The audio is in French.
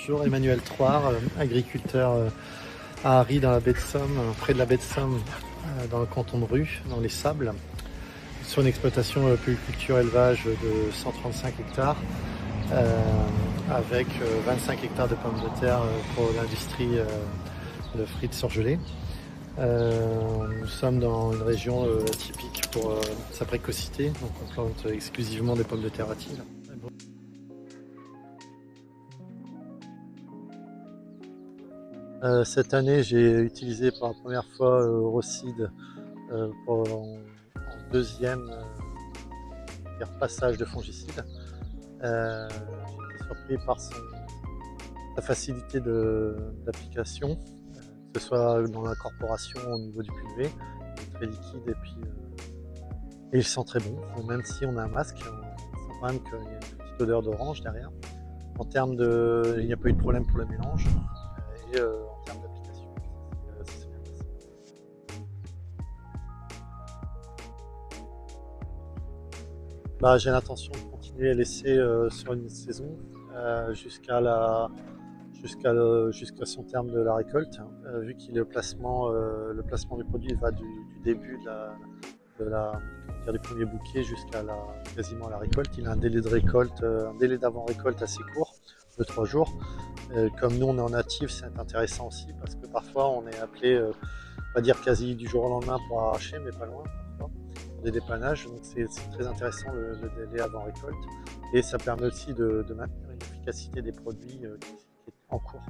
Bonjour, Emmanuel Troire, agriculteur à Harry dans la baie de Somme, près de la baie de Somme, dans le canton de Rue, dans les Sables, sur une exploitation polyculture élevage de 135 hectares, avec 25 hectares de pommes de terre pour l'industrie de frites surgelées. Nous sommes dans une région typique pour sa précocité, donc on plante exclusivement des pommes de terre à tige. Cette année, j'ai utilisé pour la première fois Eurocide en deuxième passage de fongicide. J'ai été surpris par sa facilité d'application, que ce soit dans l'incorporation au niveau du pulvé, très liquide et il sent très bon. Même si on a un masque, on sent quand même qu'il y a une petite odeur d'orange derrière. En termes de, il n'y a pas eu de problème pour le mélange. Et en termes d'application, ça s'est bien passé. J'ai l'intention de continuer à laisser sur une saison jusqu'à son terme de la récolte, vu que le placement du produit va du début du premier bouquet jusqu'à quasiment la récolte. Il a un délai de récolte, un délai d'avant-récolte assez court, de 3 jours. Comme nous on est en natif, c'est intéressant aussi parce que parfois on est appelé, on va dire quasi du jour au lendemain pour arracher, mais pas loin parfois, pour des dépannages. Donc c'est très intéressant le délai avant récolte et ça permet aussi de maintenir une efficacité des produits qui est en cours.